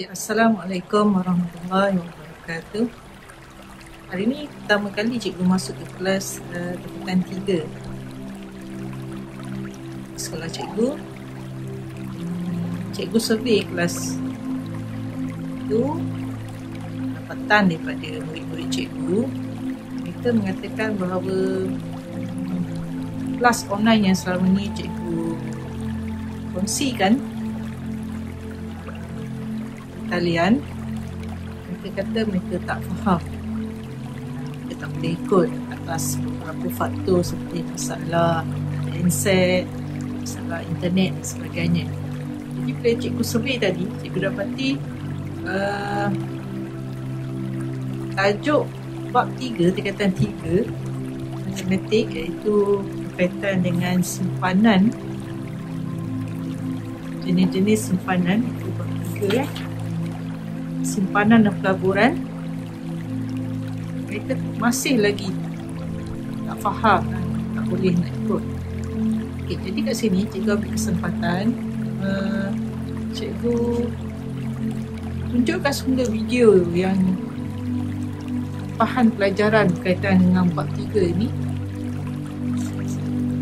Okay, Assalamualaikum warahmatullahi wabarakatuh. Hari ini pertama kali cikgu masuk ke kelas tempatan 3 sekolah cikgu. Cikgu survey kelas itu dapatan daripada murid-murid cikgu. Mereka mengatakan bahawa kelas online yang selama ni cikgu kongsikan kalian, mereka kata mereka tak faham, mereka tak boleh ikut atas beberapa faktor seperti masalah handset, masalah internet dan sebagainya. Jadi bila cikgu survey tadi, cikgu dapati tajuk bab 3, tingkatan 3 matematik, iaitu berkaitan dengan simpanan, jenis-jenis simpanan, itu bab 3 simpanan dan pelaburan. Mereka masih lagi tak faham dan tak boleh nak ikut. Okay, jadi kat sini cikgu ambil kesempatan, cikgu tunjukkan semula video yang bahan pelajaran berkaitan dengan bab 3 ini,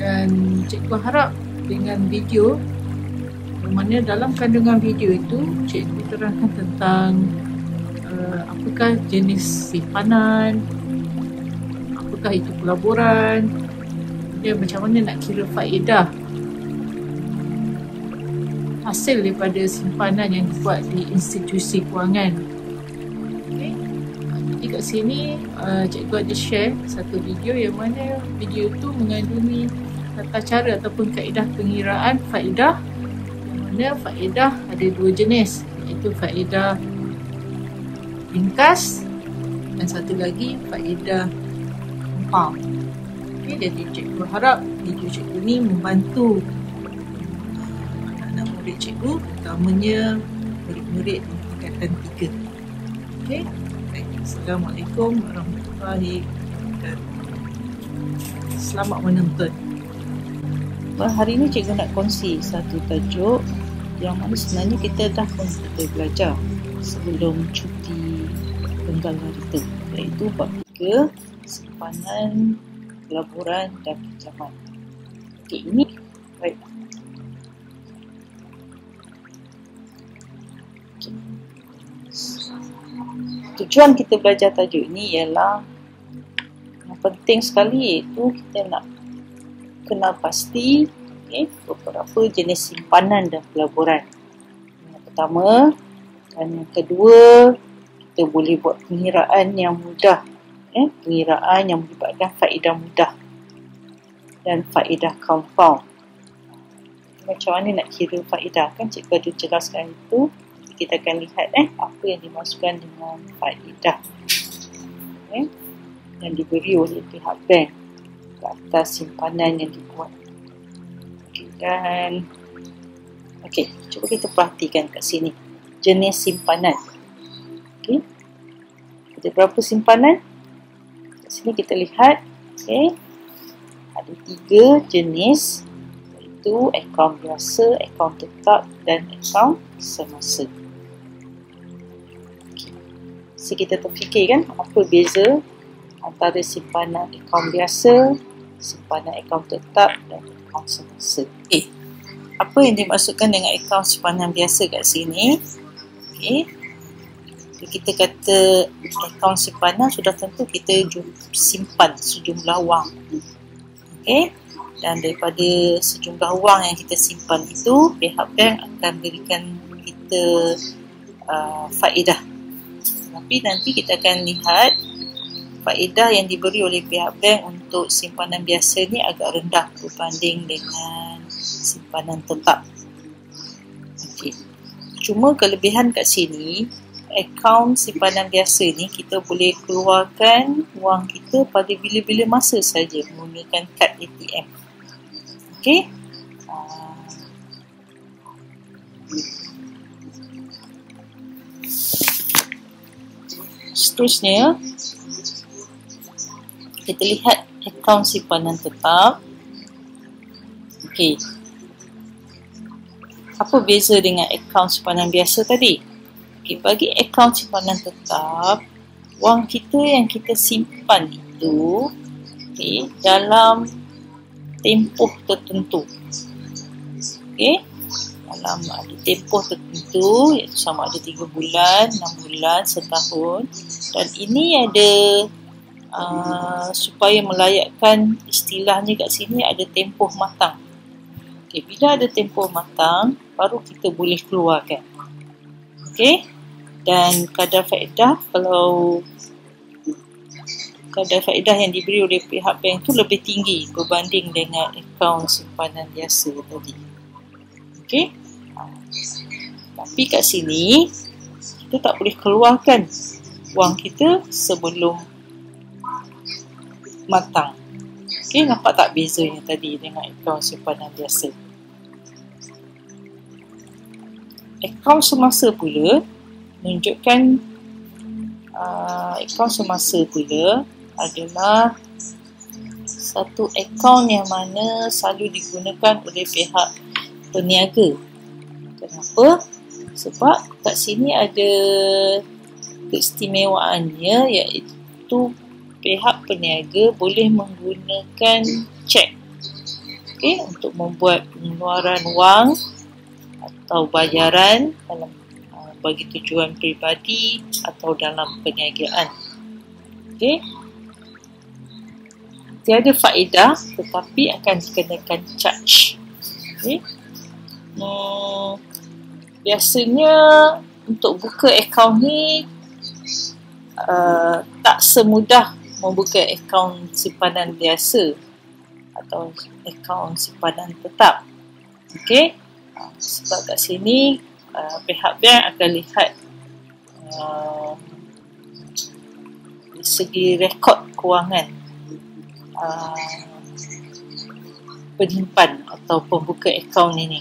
dan cikgu harap dengan video mana dalam kandungan video itu cikgu terangkan tentang apakah jenis simpanan, apakah itu pelaburan, dan macam mana nak kira faedah hasil daripada simpanan yang dibuat di institusi kewangan. Okay. Jadi kat sini cikgu ada share satu video yang mana video itu mengandungi tata cara ataupun kaedah pengiraan faedah. Faedah ada dua jenis, iaitu faedah ringkas dan satu lagi faedah compound. Okay, jadi cikgu harap video cikgu ni membantu anak-anak murid cikgu, utamanya murid-murid tingkatan 3. Okay. Assalamualaikum warahmatullahi wabarakatuh. Selamat menonton. Hari ini cikgu nak kongsi satu tajuk yang mana sebenarnya kita dah pun kita belajar sebelum cuti tenggang hari, iaitu bab 3 simpanan, pelaburan dan pinjaman. Okey, ini baik. Okay. Tujuan kita belajar tajuk ini ialah yang penting sekali, iaitu kita nak kenal pasti beberapa jenis simpanan dan pelaburan. Yang pertama dan yang kedua, kita boleh buat pengiraan yang mudah, pengiraan yang melibatkan faedah mudah dan faedah compound. Macam mana nak kira faedah, kan cikgu ada jelaskan itu. Kita akan lihat apa yang dimasukkan dengan faedah yang diberi oleh pihak bank ke atas simpanan yang dibuat. Dan cuba kita perhatikan kat sini jenis simpanan. Ada berapa simpanan? Kat sini kita lihat ada 3 jenis, iaitu akaun biasa, akaun tetap dan akaun semasa. So kita terfikirkan apa beza antara simpanan akaun biasa, simpanan akaun tetap dan akaun semasa. Apa yang dimaksudkan dengan akaun simpanan biasa kat sini? Kita kata akaun simpanan, sudah tentu kita simpan sejumlah wang. Dan daripada sejumlah wang yang kita simpan itu, pihak bank akan berikan kita faedah. Tapi nanti kita akan lihat faedah yang diberi oleh pihak bank untuk simpanan biasa ni agak rendah berbanding dengan simpanan tetap. Cuma kelebihan kat sini, akaun simpanan biasa ni kita boleh keluarkan wang kita pada bila-bila masa saja menggunakan kad ATM. Seterusnya, kita lihat akaun simpanan tetap. Apa beza dengan akaun simpanan biasa tadi? Okay, bagi akaun simpanan tetap, wang kita yang kita simpan itu dalam tempoh tertentu. Dalam ada tempoh tertentu, iaitu sama ada 3 bulan, 6 bulan, setahun. Dan ini ada supaya melayakkan istilahnya kat sini ada tempoh matang. Bila ada tempoh matang, baru kita boleh keluarkan. Dan kadar faedah, kalau kadar faedah yang diberi oleh pihak bank itu lebih tinggi berbanding dengan akaun simpanan biasa tadi. Tapi kat sini kita tak boleh keluarkan wang kita sebelum matang. Nampak tak bezanya tadi dengan akaun simpanan biasa? Akaun semasa pula menunjukkan akaun semasa pula adalah satu akaun yang mana selalu digunakan oleh pihak peniaga. Kenapa? Sebab kat sini ada keistimewaannya, iaitu pihak peniaga boleh menggunakan cek untuk membuat pengeluaran wang atau bayaran dalam bagi tujuan peribadi atau dalam perniagaan. Tiada faedah tetapi akan dikenakan charge. Biasanya untuk buka akaun ni tak semudah membuka akaun simpanan biasa atau akaun simpanan tetap. Sebab kat sini pihak bank akan lihat dari segi rekod kewangan penyimpan atau pembuka akaun ini.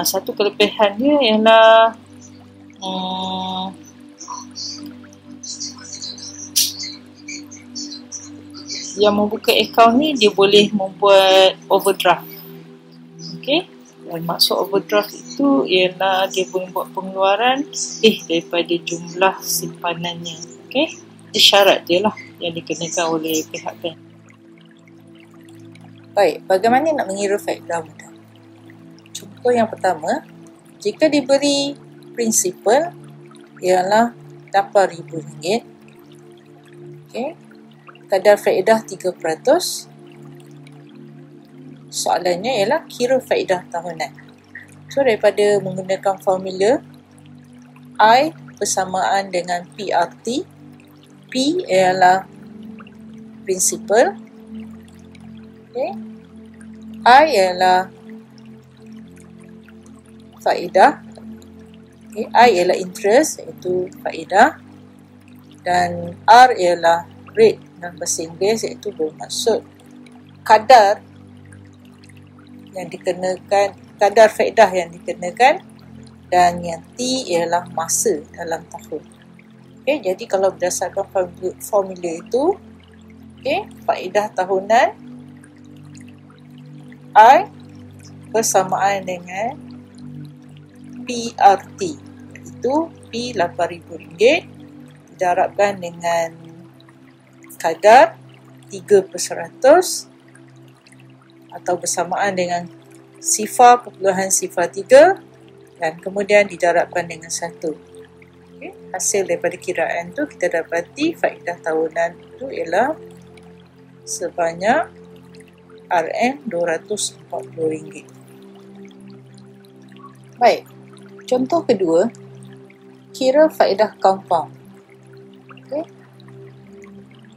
Satu kelebihan dia ialah yang membuka akaun ni dia boleh membuat overdraft. Dan maksud overdraft itu ialah dia boleh buat pengeluaran daripada jumlah simpanannya. Itu syarat dia lah yang dikenakan oleh pihak bank. Baik, bagaimana nak mengira faedah mudah? Contoh yang pertama, jika diberi prinsipal ialah RM8,000, kadar faedah 3%. Soalannya ialah kira faedah tahunan. So, daripada menggunakan formula I bersamaan dengan PRT. P ialah prinsipal. I ialah faedah. I ialah interest, iaitu faedah. Dan R ialah rate dalam bahasa Inggeris, iaitu bermaksud kadar yang dikenakan, kadar faedah yang dikenakan. Dan yang T ialah masa dalam tahun. Jadi kalau berdasarkan formula itu, faedah tahunan I bersamaan dengan PRT, iaitu P RM8,000 didarabkan dengan kadar 3% atau bersamaan dengan sifar perpuluhan sifar 3 dan kemudian didarabkan dengan 1. Hasil daripada kiraan tu kita dapati faedah tahunan itu ialah sebanyak RM240. Baik, contoh kedua, kira faedah compound.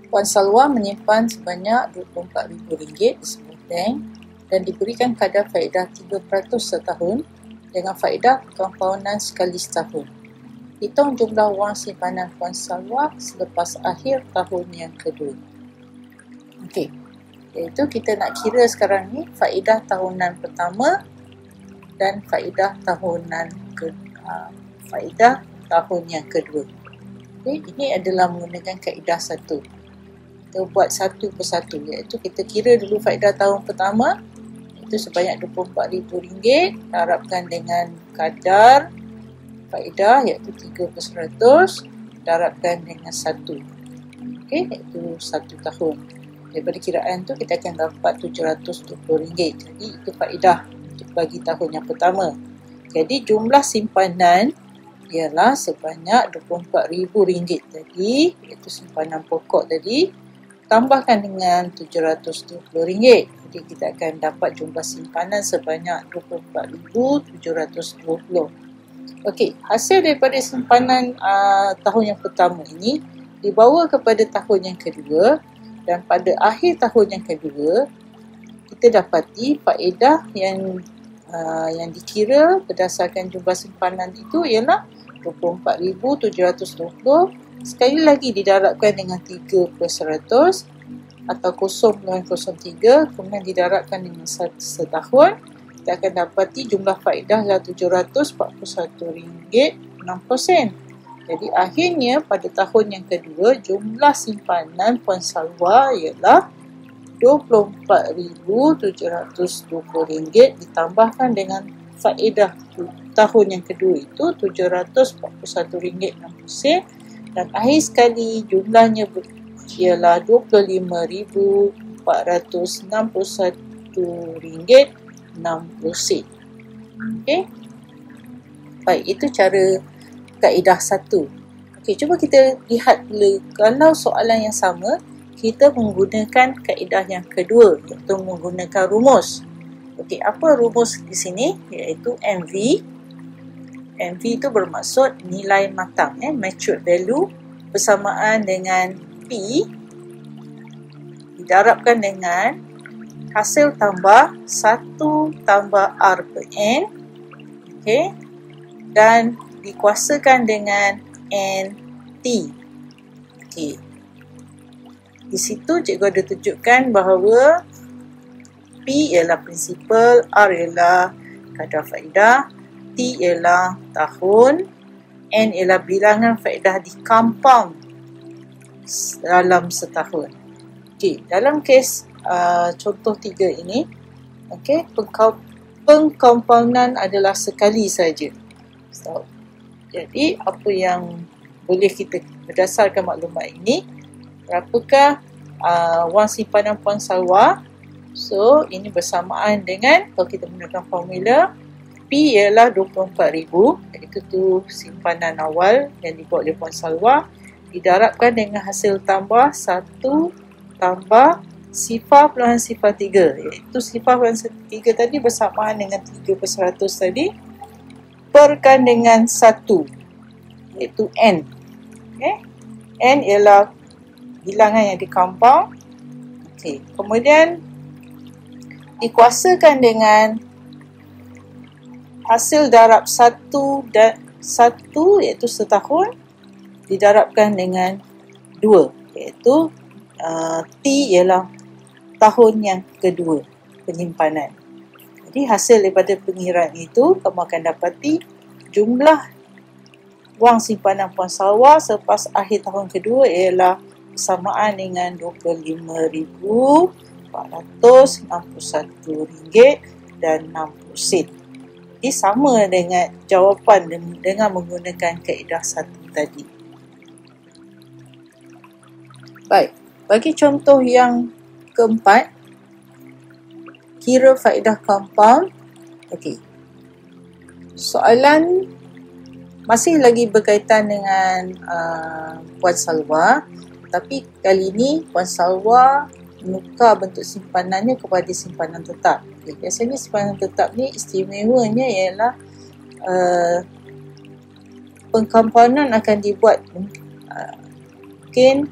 Puan Salwa menyimpan sebanyak RM24,000 di sebuah bank dan diberikan kadar faedah 3% setahun dengan faedah compoundan sekali setahun. Hitung jumlah wang simpanan Puan Salwa selepas akhir tahun yang kedua. Iaitu kita nak kira sekarang ni faedah tahunan pertama dan faedah tahun yang kedua. Ini adalah menggunakan kaedah satu. Kita buat satu persatu, iaitu kita kira dulu faedah tahun pertama, itu sebanyak RM24,000, harapkan dengan kadar faedah iaitu 3% darabkan dengan 1. Okey, iaitu 1 tahun. Daripada kiraan tu kita akan dapat RM720. Jadi itu faedah untuk bagi tahun yang pertama. Jadi jumlah simpanan ialah sebanyak RM24,000 tadi, iaitu simpanan pokok tadi, tambahkan dengan RM720. Jadi kita akan dapat jumlah simpanan sebanyak RM24,720. Okey, hasil daripada simpanan tahun yang pertama ini dibawa kepada tahun yang kedua, dan pada akhir tahun yang kedua kita dapati faedah yang dikira berdasarkan jumlah simpanan itu ialah RM24,720, sekali lagi didarabkan dengan 3% atau 0.03, kemudian didarabkan dengan setahun. Kita akan dapati jumlah faedah adalah RM741.06. Jadi akhirnya pada tahun yang kedua jumlah simpanan Puan Salwa ialah RM24,720 ditambahkan dengan faedah tahun yang kedua itu RM741.06, dan akhir sekali jumlahnya ialah RM25,461.60. Okey. Baik, itu cara kaedah 1. Okey, cuba kita lihat dulu. Kalau soalan yang sama, kita menggunakan kaedah yang kedua, iaitu menggunakan rumus. Okey, apa rumus di sini? Iaitu MV. MV itu bermaksud nilai matang, matured value, bersamaan dengan P didarabkan dengan hasil tambah 1 tambah R per N. Okey, dan dikuasakan dengan NT. Okey. Di situ cikgu ada tunjukkan bahawa P ialah prinsipal, R ialah kadar faedah, T ialah tahun, N ialah bilangan faedah di compound dalam setahun. Okey, dalam kes contoh 3 ini, okey, pengkompoundan adalah sekali saja. So, jadi apa yang boleh kita berdasarkan maklumat ini, berapakah wang simpanan Puan Salwa? So ini bersamaan dengan, kalau kita menggunakan formula, P ialah 24,000, iaitu tu simpanan awal yang dibuat oleh Puan Salwa, didarabkan dengan hasil tambah 1 tambah sifar peluhan sifar 3, iaitu sifar peluhan sifar 3 tadi bersamaan dengan 3% tadi, perkan dengan 1, iaitu N. Okay. N ialah bilangan yang dikompon. Okay. Kemudian dikuasakan dengan hasil darab 1 dan 1, iaitu setahun, didarabkan dengan 2, iaitu T ialah tahun yang kedua penyimpanan. Jadi hasil daripada pengiraan itu, kamu akan dapati jumlah wang simpanan Puan Salwa selepas akhir tahun kedua ialah bersamaan dengan RM25,461.60. Jadi sama dengan jawapan dengan menggunakan kaedah 1 tadi. Baik, bagi contoh yang keempat, kira faedah compound. Okey. Soalan masih lagi berkaitan dengan Puan Salwa, tapi kali ini Puan Salwa menukar bentuk simpanannya kepada simpanan tetap. Okay. Biasanya simpanan tetap ni istimewanya ialah pengkomponan akan dibuat mungkin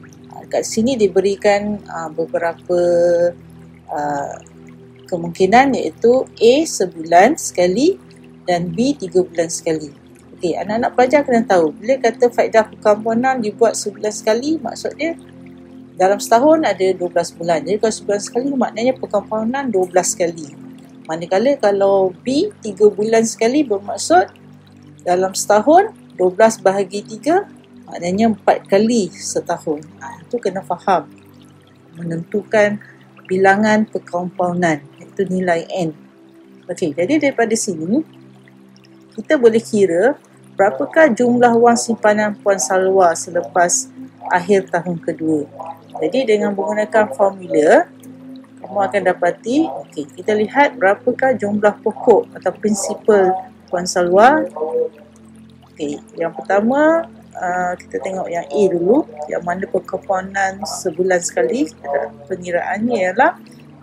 kat sini diberikan beberapa kemungkinan, iaitu A sebulan sekali dan B 3 bulan sekali. Okey, anak-anak pelajar kena tahu, bila kata faedah perkomponan dibuat sebulan sekali, maksud dia dalam setahun ada 12 bulan. Jadi kalau sebulan sekali maknanya perkomponan 12 kali. Manakala kalau B 3 bulan sekali bermaksud dalam setahun 12 bahagi 3 maknanya 4 kali setahun. Itu kena faham menentukan bilangan perkomponan, iaitu nilai N. Okey, jadi daripada sini kita boleh kira berapakah jumlah wang simpanan Puan Salwa selepas akhir tahun kedua. Jadi dengan menggunakan formula, kamu akan dapati, okey, kita lihat berapakah jumlah pokok atau prinsipal Puan Salwa. Okey, yang pertama kita tengok yang A dulu, yang mana perkumpulan sebulan sekali. Pengiraannya ialah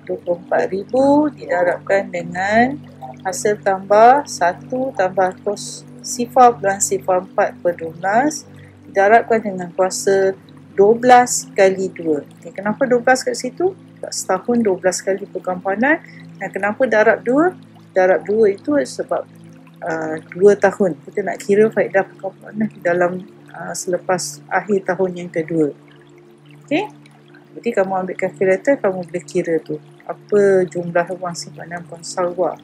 24,000 didarabkan dengan hasil tambah 1 tambah kos sifar bulan sifar 4 per 12 didarabkan dengan kuasa 12 kali 2. Okay, kenapa 12 kat situ? Setahun 12 kali perkumpulan. Dan kenapa darab 2? Darab 2 itu sebab 2 tahun. Kita nak kira faedah perkumpulan dalam selepas akhir tahun yang kedua. Okay? Jadi kamu ambil kalkulator, kamu boleh kira tu apa jumlah wang simpanan Puan Salwa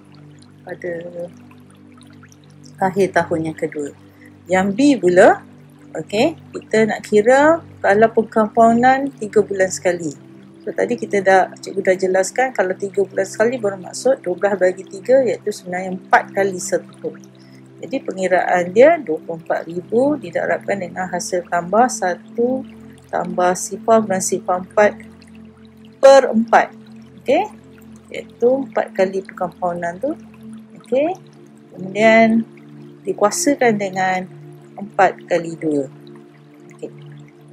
pada akhir tahun yang kedua. Yang B pula, okay, kita nak kira kalau perkumpulan 3 bulan sekali. So tadi cikgu dah jelaskan kalau 3 bulan sekali bermaksud 12 bagi 3 iaitu sebenarnya 4 kali setahun. Jadi pengiraan dia 24,000 didarabkan dengan hasil tambah 1 tambah sifar bulan sifar 4 per 4. Okey, iaitu 4 kali perkumpulan tu. Okey, kemudian dikuasakan dengan 4 kali 2. Okey,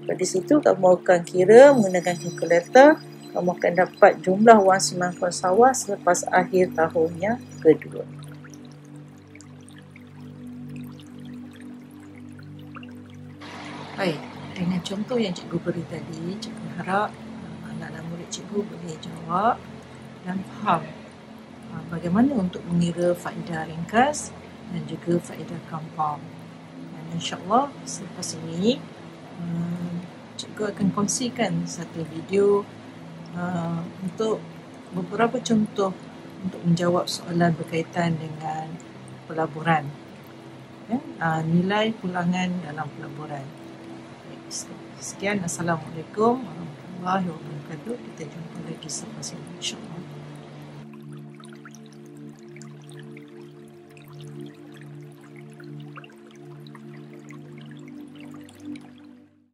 pada situ kamu akan kira menggunakan kalkulator, kamu akan dapat jumlah wang simpanan Puan Salwa selepas akhir tahun yang kedua. Baik, dengan contoh yang cikgu beri tadi, cikgu harap anak-anak murid cikgu boleh jawab dan faham bagaimana untuk mengira faedah ringkas dan juga faedah compound. Dan insyaAllah selepas ini cikgu akan kongsikan satu video untuk beberapa contoh untuk menjawab soalan berkaitan dengan pelaburan, nilai pulangan dalam pelaburan. Sekian, Assalamualaikum warahmatullahi wabarakatuh. Kita jumpa lagi selepas ini, insyaAllah.